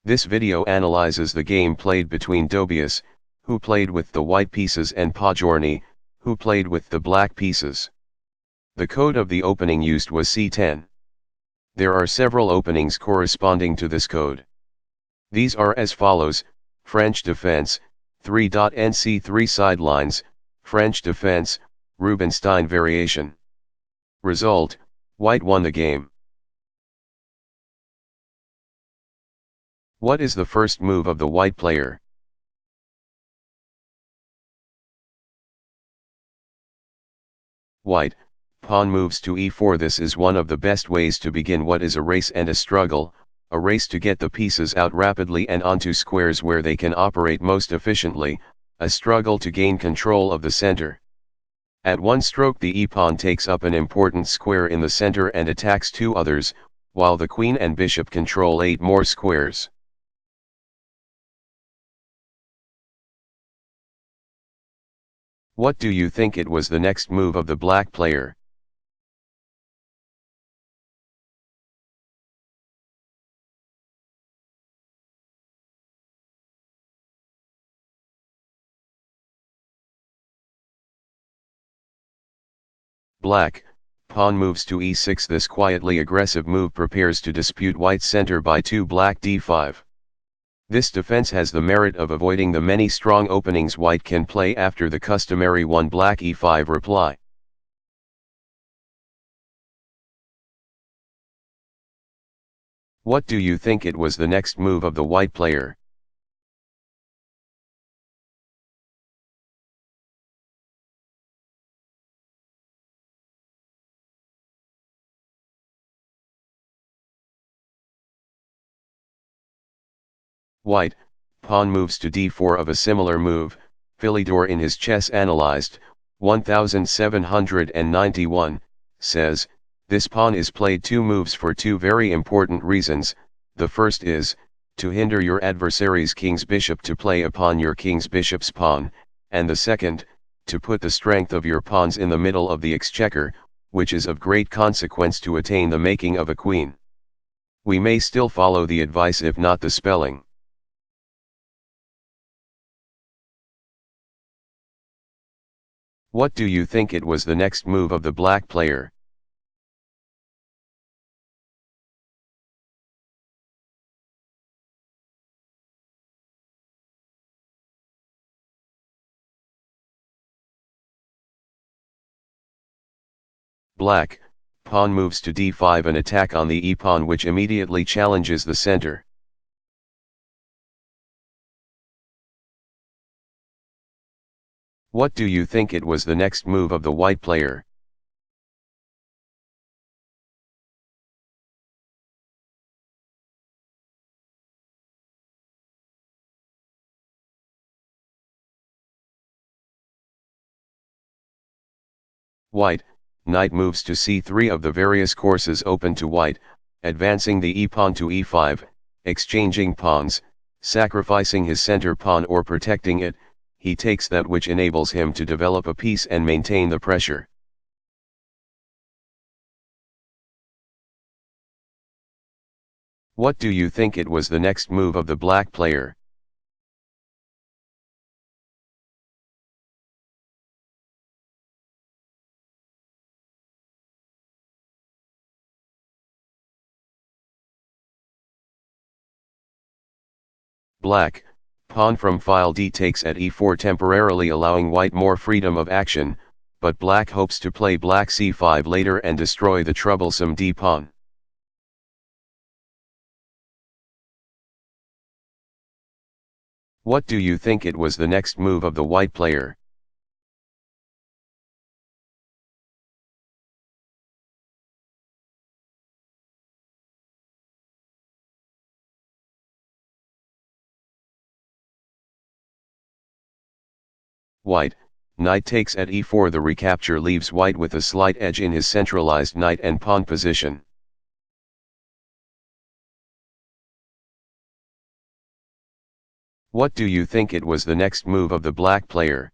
This video analyzes the game played between Dobius, who played with the white pieces, and Pajorni, who played with the black pieces. The code of the opening used was C10. There are several openings corresponding to this code. These are as follows: French defense, 3.NC3 sidelines, French defense, Rubinstein variation. Result: white won the game. What is the first move of the white player? White, pawn moves to e4. This is one of the best ways to begin what is a race and a struggle, a race to get the pieces out rapidly and onto squares where they can operate most efficiently, a struggle to gain control of the center. At one stroke the e-pawn takes up an important square in the center and attacks two others, while the queen and bishop control 8 more squares. What do you think it was the next move of the black player? Black, pawn moves to e6. This quietly aggressive move prepares to dispute white's center by 2. Black d5. This defense has the merit of avoiding the many strong openings white can play after the customary 1. Black e5 reply. What do you think it was the next move of the white player? White, pawn moves to d4. Of a similar move, Philidor in his Chess Analyzed, 1791, says, this pawn is played 2 moves for 2 very important reasons. The first is, to hinder your adversary's king's bishop to play upon your king's bishop's pawn, and the second, to put the strength of your pawns in the middle of the exchequer, which is of great consequence to attain the making of a queen. We may still follow the advice if not the spelling. What do you think it was the next move of the black player? Black, pawn moves to d5. An attack on the e-pawn which immediately challenges the center. What do you think it was the next move of the white player? White, knight moves to c3. Of the various courses open to white, advancing the e-pawn to e5, exchanging pawns, sacrificing his center pawn or protecting it, he takes that which enables him to develop a piece and maintain the pressure. What do you think it was the next move of the black player? Black, pawn from file d takes at e4, temporarily allowing white more freedom of action, but black hopes to play black c5 later and destroy the troublesome d-pawn. What do you think it was the next move of the white player? White, knight takes at e4. The recapture leaves white with a slight edge in his centralized knight and pawn position. What do you think it was the next move of the black player?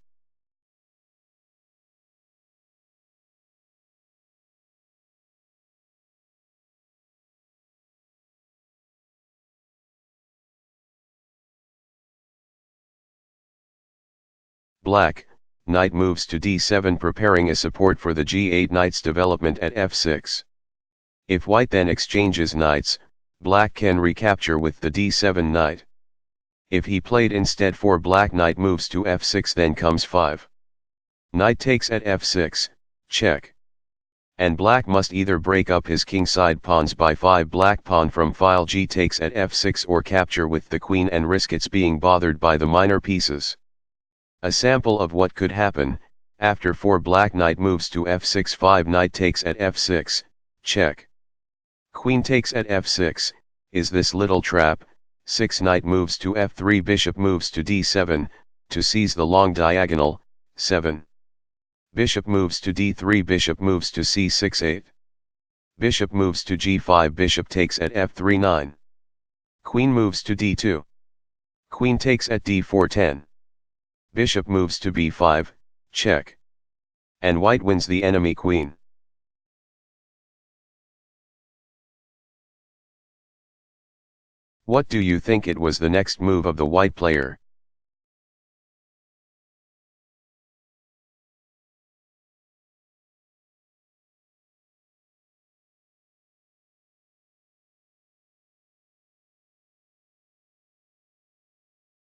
Black, knight moves to d7 preparing a support for the g8 knight's development at f6. If white then exchanges knights, black can recapture with the d7 knight. If he played instead for black knight moves to f6 then comes 5. Knight takes at f6, check. And black must either break up his kingside pawns by 5 black pawn from file g takes at f6 or capture with the queen and risk its being bothered by the minor pieces. A sample of what could happen, after 4 black knight moves to f6 5 knight takes at f6, check. Queen takes at f6, is this little trap, 6 knight moves to f3 bishop moves to d7, to seize the long diagonal, 7. Bishop moves to d3 bishop moves to c6 8. Bishop moves to g5 bishop takes at f3 9. Queen moves to d2. Queen takes at d4 10. Bishop moves to b5, check. And white wins the enemy queen. What do you think it was the next move of the white player?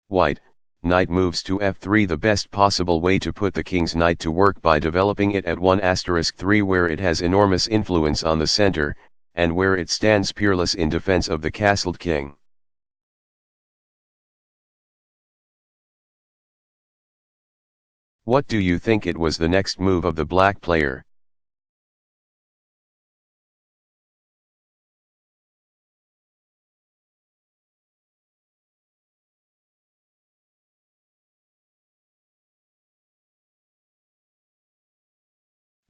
White, knight moves to f3 the best possible way to put the king's knight to work by developing it at 1*3 where it has enormous influence on the center, and where it stands peerless in defense of the castled king. What do you think it was the next move of the black player?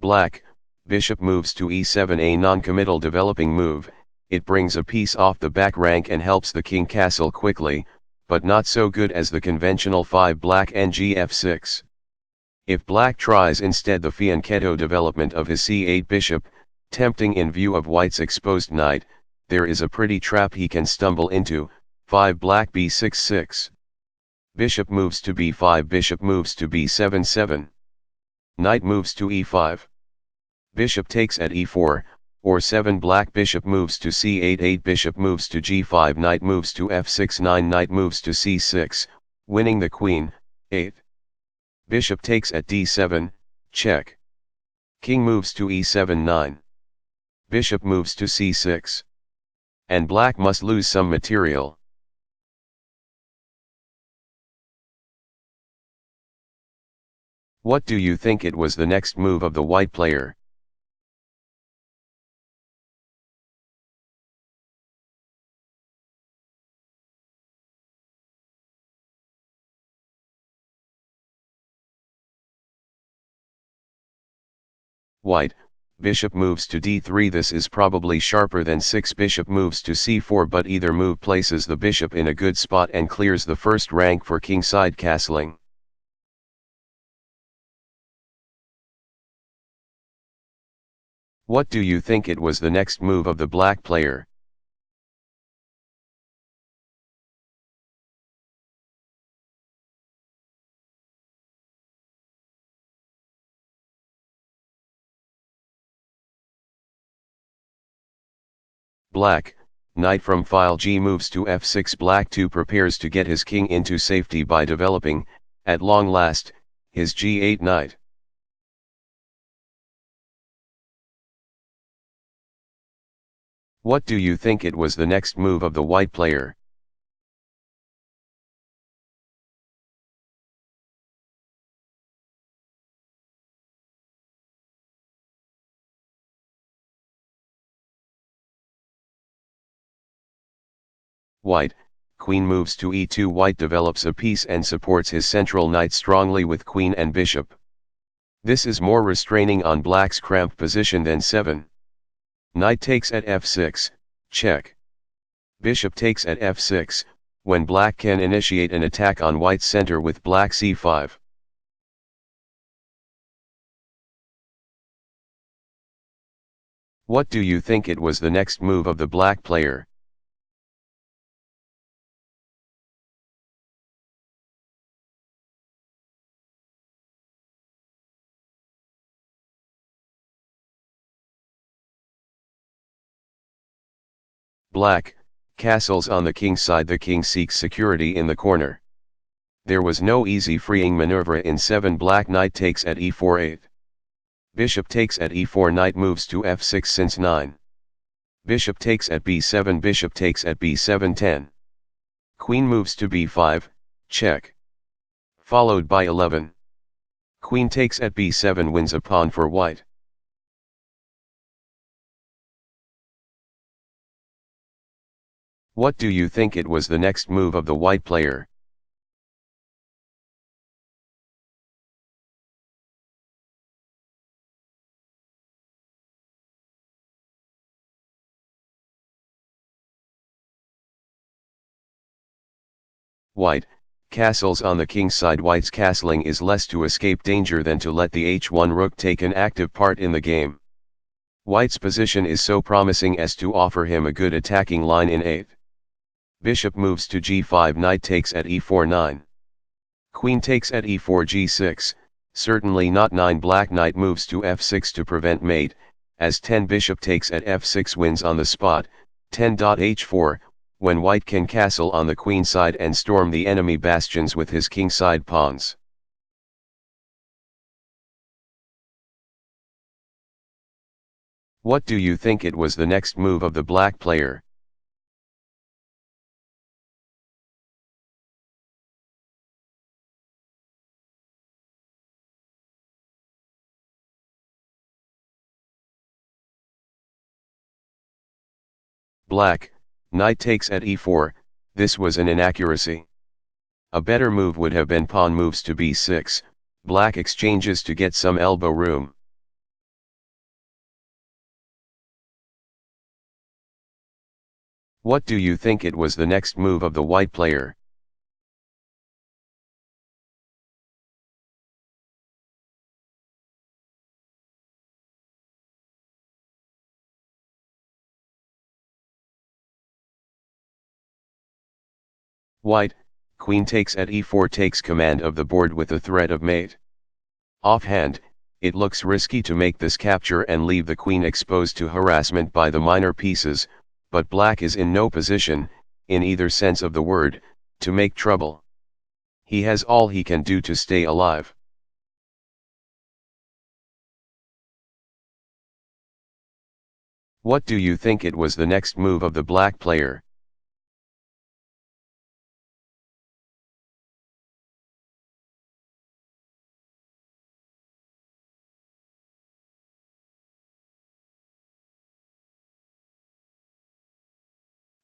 Black, bishop moves to e7 a non-committal developing move, it brings a piece off the back rank and helps the king castle quickly, but not so good as the conventional 5 black and f6. If black tries instead the fianchetto development of his c8 bishop, tempting in view of white's exposed knight, there is a pretty trap he can stumble into, 5 black b6 6. Bishop moves to b5 bishop moves to b7 7. Knight moves to e5. Bishop takes at e4, or 7 black bishop moves to c8 8 bishop moves to g5 knight moves to f6 9 knight moves to c6, winning the queen, 8. Bishop takes at d7, check. King moves to e7 9. Bishop moves to c6. And black must lose some material. What do you think it was the next move of the white player? White, bishop moves to d3 this is probably sharper than 6 bishop moves to c4 but either move places the bishop in a good spot and clears the first rank for kingside castling. What do you think it was the next move of the black player? Black, knight from file g moves to f6 black 2 prepares to get his king into safety by developing, at long last, his g8 knight. What do you think it was the next move of the white player? White, queen moves to e2 white develops a piece and supports his central knight strongly with queen and bishop. This is more restraining on black's cramped position than 7. Knight takes at f6, check. Bishop takes at f6, when black can initiate an attack on white's center with black c5. What do you think it was the next move of the black player? Black, castles on the king's side. The king seeks security in the corner. There was no easy freeing maneuver in 7. Black knight takes at e4 8. Bishop takes at e4. Knight moves to f6 since 9. Bishop takes at b7. Bishop takes at b7 10. Queen moves to b5, check. Followed by 11. Queen takes at b7 wins a pawn for white. What do you think it was the next move of the white player? White, castles on the king's side. White's castling is less to escape danger than to let the h1 rook take an active part in the game. White's position is so promising as to offer him a good attacking line in 8. Bishop moves to g5. Knight takes at e4 9. Queen takes at e4 g6, certainly not 9. Black knight moves to f6 to prevent mate, as 10. Bishop takes at f6 wins on the spot, 10.h4, when white can castle on the queen side and storm the enemy bastions with his king side pawns. What do you think it was the next move of the black player? Black, knight takes at e4, this was an inaccuracy. A better move would have been pawn moves to b6, black exchanges to get some elbow room. What do you think it was the next move of the white player? White, queen takes at e4 takes command of the board with the threat of mate. Offhand, it looks risky to make this capture and leave the queen exposed to harassment by the minor pieces, but black is in no position, in either sense of the word, to make trouble. He has all he can do to stay alive. What do you think it was the next move of the black player?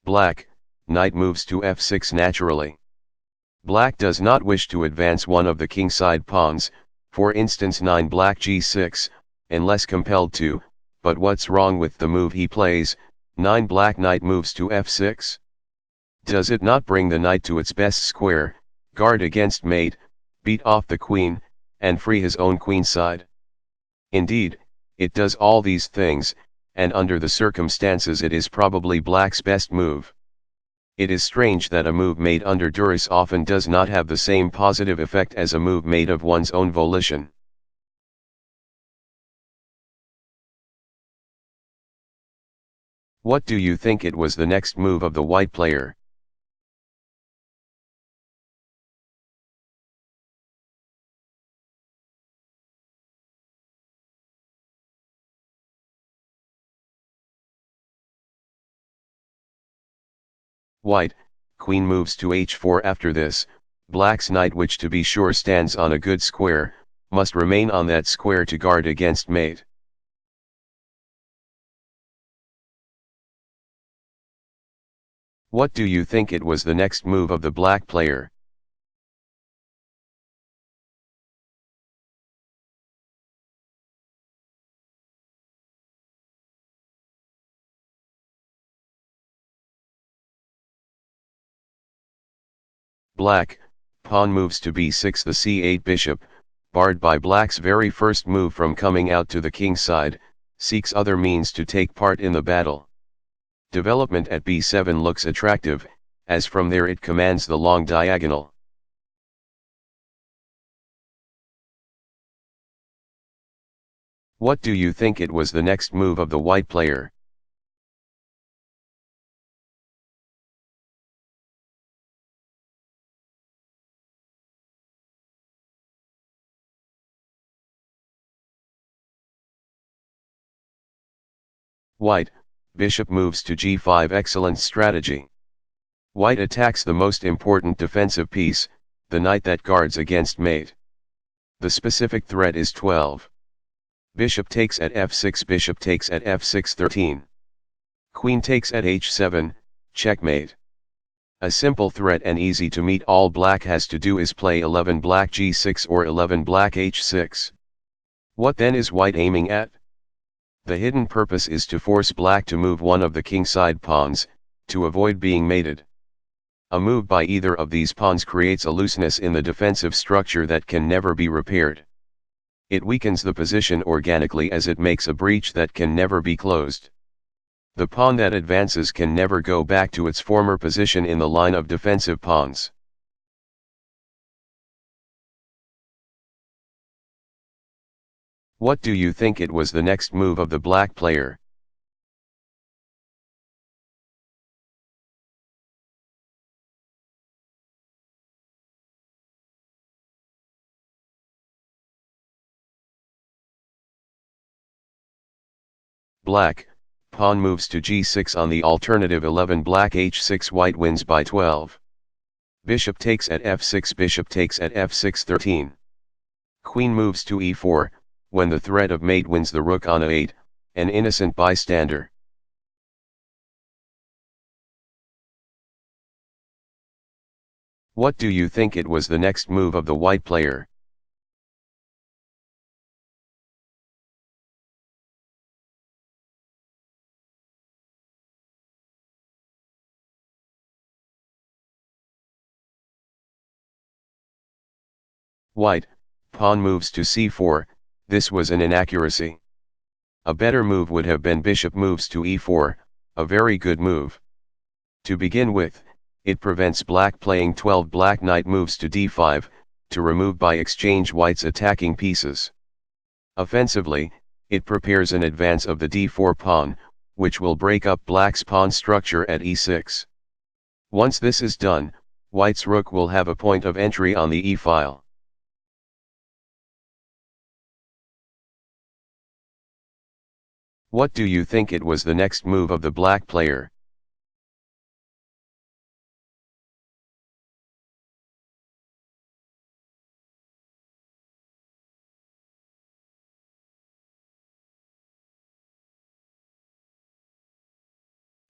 Black, knight moves to f6 naturally. Black does not wish to advance one of the kingside pawns, for instance 9. Black g6, unless compelled to, but what's wrong with the move he plays? 9. Black knight moves to f6. Does it not bring the knight to its best square, guard against mate, beat off the queen, and free his own queenside? Indeed, it does all these things, and under the circumstances it is probably black's best move. It is strange that a move made under duress often does not have the same positive effect as a move made of one's own volition. What do you think it was the next move of the white player? White, queen moves to h4. After this, black's knight, which to be sure stands on a good square, must remain on that square to guard against mate. What do you think it was the next move of the black player? Black, pawn moves to b6. The c8 bishop, barred by black's very first move from coming out to the king's side, seeks other means to take part in the battle. Development at b7 looks attractive, as from there it commands the long diagonal. What do you think it was the next move of the white player? White, bishop moves to g5. Excellent strategy. White attacks the most important defensive piece, the knight that guards against mate. The specific threat is 12. Bishop takes at f6. Bishop takes at f6. 13. Queen takes at h7, checkmate. A simple threat and easy to meet. All black has to do is play 11 black g6 or 11 black h6. What then is white aiming at? The hidden purpose is to force black to move one of the kingside pawns, to avoid being mated. A move by either of these pawns creates a looseness in the defensive structure that can never be repaired. It weakens the position organically as it makes a breach that can never be closed. The pawn that advances can never go back to its former position in the line of defensive pawns. What do you think it was the next move of the black player? Black, pawn moves to g6 on the alternative 11 black h6. White wins by 12. Bishop takes at f6. Bishop takes at f6. 13. Queen moves to e4, when the threat of mate wins the rook on a8, an innocent bystander. What do you think it was the next move of the white player? White, pawn moves to c4, this was an inaccuracy. A better move would have been bishop moves to e4, a very good move. To begin with, it prevents black playing 12 black. Knight moves to d5, to remove by exchange white's attacking pieces. Offensively, it prepares an advance of the d4 pawn, which will break up black's pawn structure at e6. Once this is done, white's rook will have a point of entry on the e-file. What do you think it was the next move of the black player?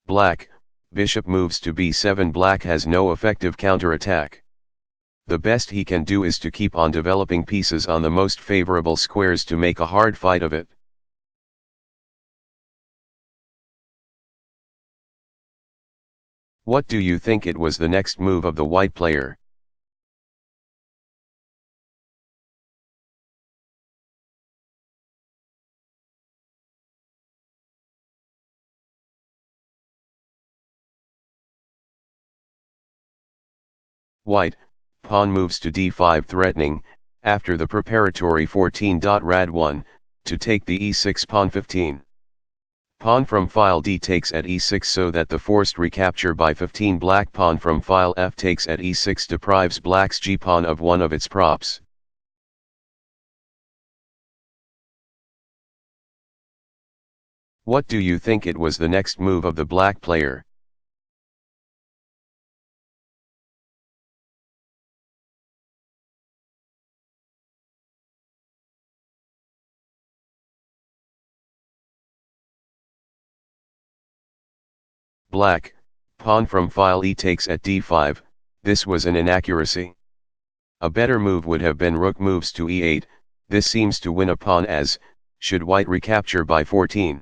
Black, bishop moves to b7. Black has no effective counterattack. The best he can do is to keep on developing pieces on the most favorable squares to make a hard fight of it. What do you think it was the next move of the white player? White, pawn moves to d5 threatening, after the preparatory 14. Rad 1, to take the e6 pawn 15. Pawn from file d takes at e6 so that the forced recapture by 15 black pawn from file f takes at e6 deprives black's g-pawn of one of its props. What do you think it was the next move of the black player? Black, pawn from file e takes at d5, this was an inaccuracy. A better move would have been rook moves to e8, this seems to win a pawn as, should white recapture by 14.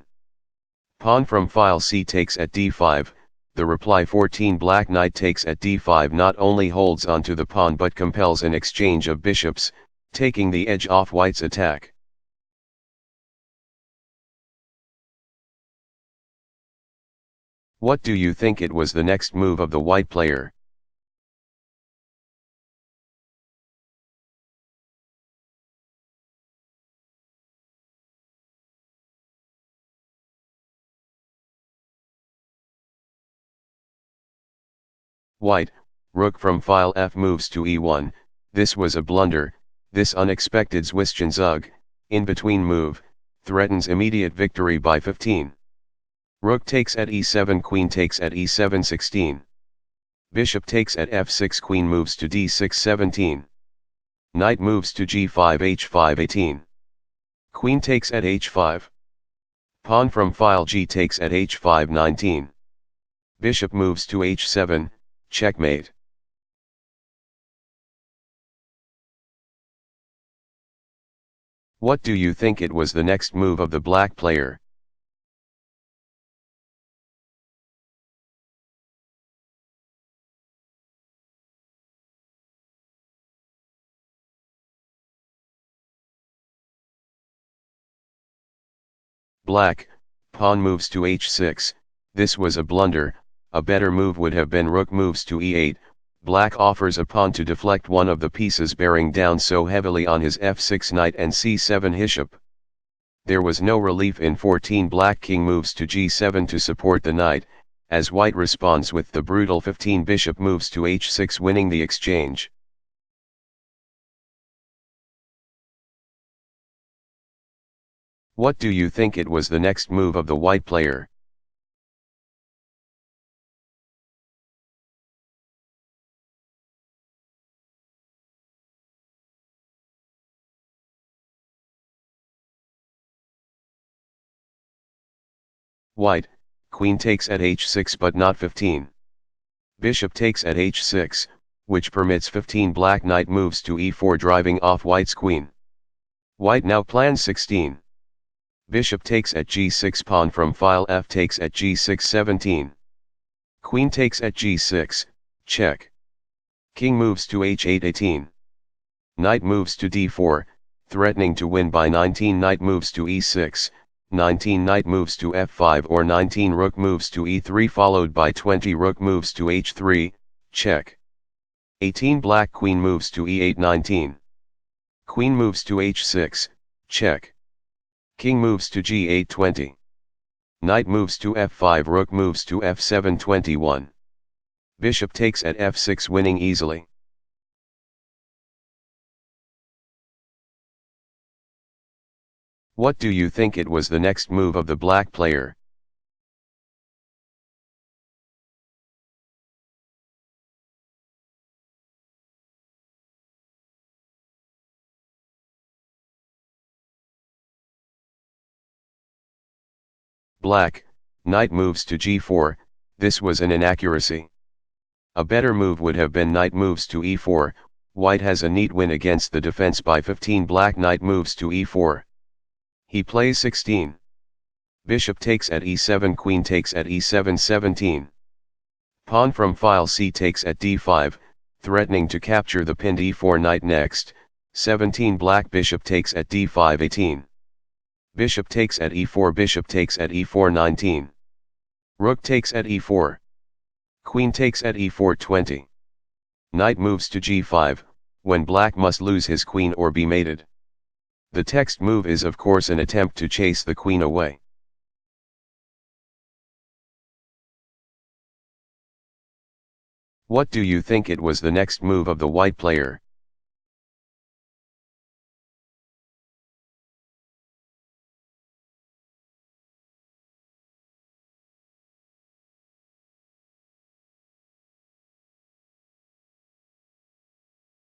Pawn from file c takes at d5, the reply 14. Black knight takes at d5 not only holds onto the pawn but compels an exchange of bishops, taking the edge off white's attack. What do you think it was the next move of the white player? White, rook from file f moves to e1, this was a blunder. This unexpected Zwischenzug, in-between move, threatens immediate victory by 15. Rook takes at e7, queen takes at e7 16. Bishop takes at f6, queen moves to d6 17. Knight moves to g5 h5 18. Queen takes at h5. Pawn from file g takes at h5 19. Bishop moves to h7, checkmate. What do you think it was the next move of the black player? Black, pawn moves to h6, this was a blunder, a better move would have been rook moves to e8, black offers a pawn to deflect one of the pieces bearing down so heavily on his f6 knight and c7 bishop. There was no relief in 14. Black king moves to g7 to support the knight, as white responds with the brutal 15. Bishop moves to h6, winning the exchange. What do you think it was the next move of the white player? White, queen takes at h6 but not 15. Bishop takes at h6, which permits 15. Black knight moves to e4, driving off white's queen. White now plans 16. Bishop takes at g6, pawn from file f takes at g6 17. Queen takes at g6, check. King moves to h8 18. Knight moves to d4, threatening to win by 19. Knight moves to e6, 19. Knight moves to f5 or 19. Rook moves to e3 followed by 20. Rook moves to h3, check. 18. Black queen moves to e8 19. Queen moves to h6, check. King moves to g8 20. Knight moves to f5. Rook moves to f7 21. Bishop takes at f6, winning easily. What do you think it was the next move of the black player? Black, knight moves to g4, this was an inaccuracy. A better move would have been knight moves to e4, white has a neat win against the defense by 15. Black knight moves to e4. He plays 16. Bishop takes at e7, queen takes at e7 17. Pawn from file c takes at d5, threatening to capture the pinned e4 knight next, 17. Black bishop takes at d5 18. Bishop takes at e4, bishop takes at e4 19. Rook takes at e4. Queen takes at e4 20. Knight moves to g5, when black must lose his queen or be mated. The text move is of course an attempt to chase the queen away. What do you think it was the next move of the white player?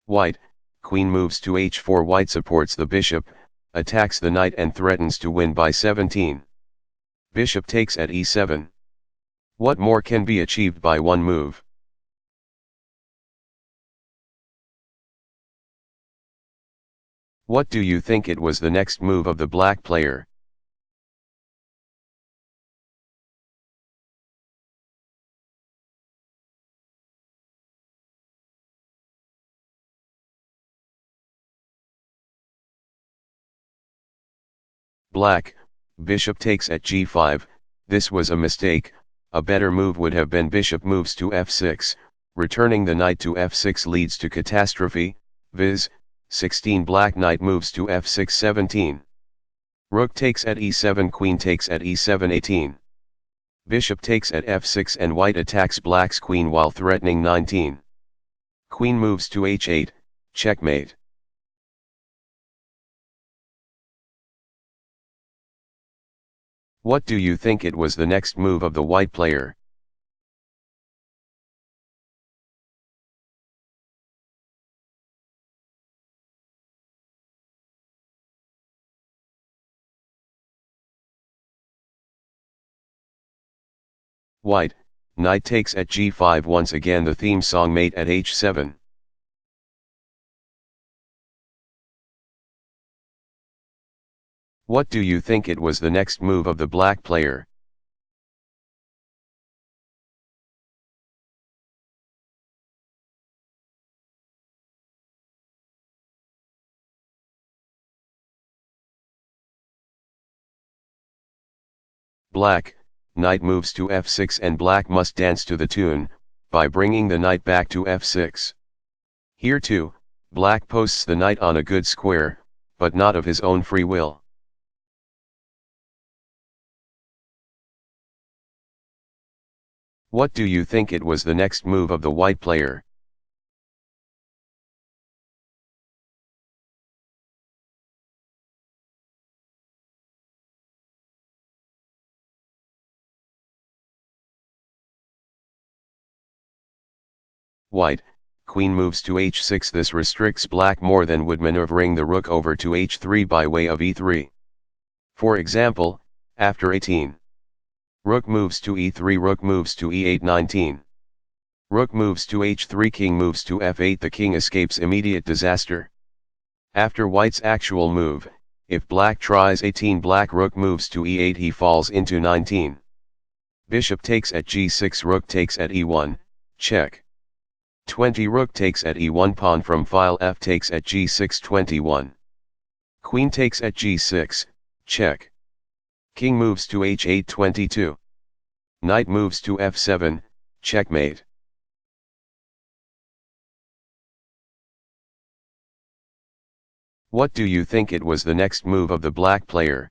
White, queen moves to h4. White supports the bishop, attacks the knight and threatens to win by 17. Bishop takes at e7. What more can be achieved by one move? What do you think it was the next move of the black player? Black, bishop takes at g5, this was a mistake, a better move would have been bishop moves to f6, returning the knight to f6 leads to catastrophe, viz., 16. Black knight moves to f6 17. Rook takes at e7, queen takes at e7 18. Bishop takes at f6 and white attacks black's queen while threatening 19. Queen moves to h8, checkmate. What do you think it was the next move of the white player? White, knight takes at g5. Once again the theme song mate at h7. What do you think it was the next move of the black player? Black, knight moves to f6 and black must dance to the tune, by bringing the knight back to f6. Here too, black posts the knight on a good square, but not of his own free will. What do you think it was the next move of the white player? White, queen moves to h6. This restricts black more than would maneuvering the rook over to h3 by way of e3. For example, after 18. Rook moves to e3, rook moves to e8. 19. Rook moves to h3, king moves to f8. The king escapes immediate disaster. After white's actual move, if black tries 18, black rook moves to e8, he falls into 19. Bishop takes at g6, rook takes at e1, check. 20. Rook takes at e1, pawn from file f takes at g6. 21. Queen takes at g6, check. King moves to h8. 22. Knight moves to f7, checkmate. What do you think it was the next move of the black player?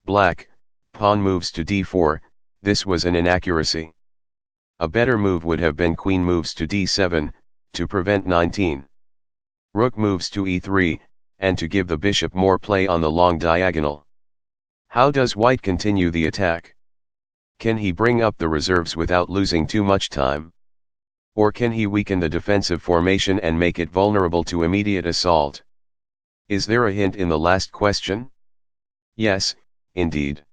Black, pawn moves to d4, this was an inaccuracy. A better move would have been queen moves to d7, to prevent 19. Rook moves to e3, and to give the bishop more play on the long diagonal. How does white continue the attack? Can he bring up the reserves without losing too much time? Or can he weaken the defensive formation and make it vulnerable to immediate assault? Is there a hint in the last question? Yes, indeed.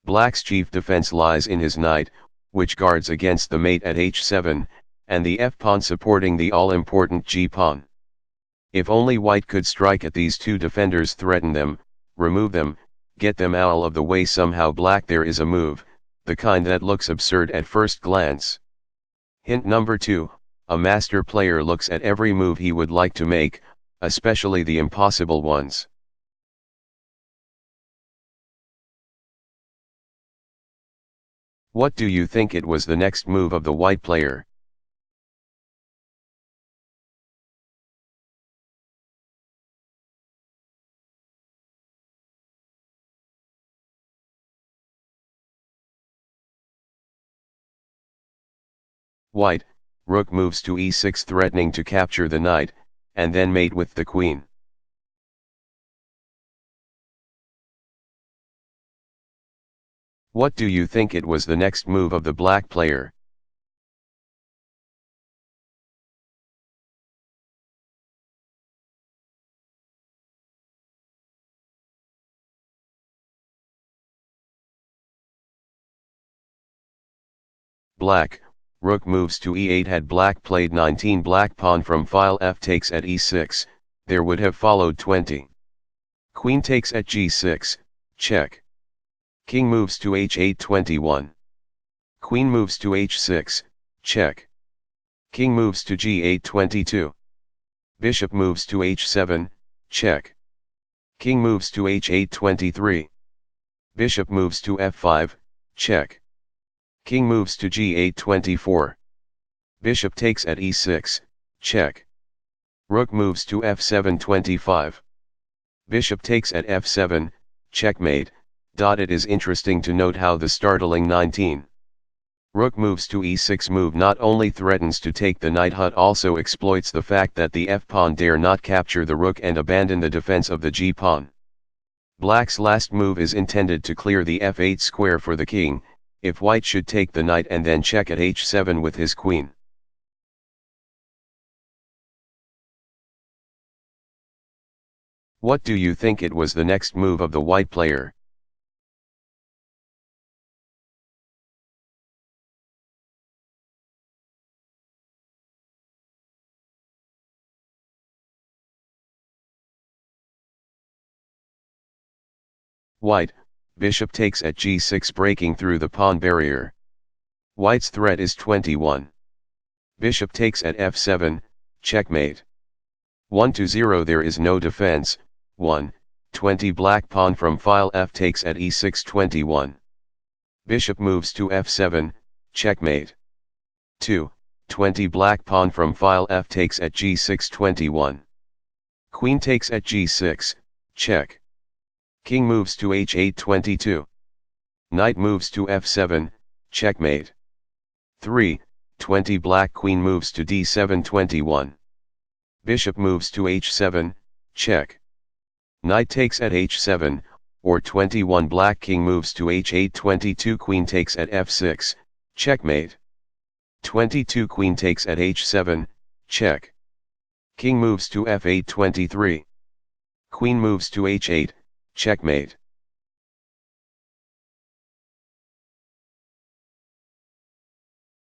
Black's chief defense lies in his knight, which guards against the mate at h7, and the f-pawn supporting the all-important g-pawn. If only white could strike at these two defenders, threaten them, remove them, get them out of the way somehow. Black, there is a move, the kind that looks absurd at first glance. Hint number 2, a master player looks at every move he would like to make, especially the impossible ones. What do you think it was the next move of the white player? White, rook moves to e6, threatening to capture the knight, and then mate with the queen. What do you think it was the next move of the black player? Black, rook moves to e8. Had black played 19, black pawn from file f takes at e6, there would have followed 20. Queen takes at g6, check. King moves to h8. 21. Queen moves to h6, check. King moves to g8. 22. Bishop moves to h7, check. King moves to h8. 23. Bishop moves to f5, check. King moves to g8. 24. Bishop takes at e6, check. Rook moves to f7. 25. Bishop takes at f7, checkmate. It is interesting to note how the startling 19. Rook moves to e6 move not only threatens to take the knight but also exploits the fact that the f-pawn dare not capture the rook and abandon the defense of the g-pawn. Black's last move is intended to clear the f8 square for the king, if white should take the knight and then check at h7 with his queen. What do you think it was the next move of the white player? White, bishop takes at g6 breaking through the pawn barrier. White's threat is 21. Bishop takes at f7, checkmate. 1-0 there is no defense. 1-20 black pawn from file f takes at e6 21. Bishop moves to f7, checkmate. 2-20 black pawn from file f takes at g6 21. Queen takes at g6, check. King moves to h8 22. Knight moves to f7, checkmate. 3-20 black queen moves to d7 21. Bishop moves to h7, check. Knight takes at h7, or 21 black king moves to h8 22 queen takes at f6, checkmate. 22 queen takes at h7, check. King moves to f8 23. Queen moves to h8, checkmate.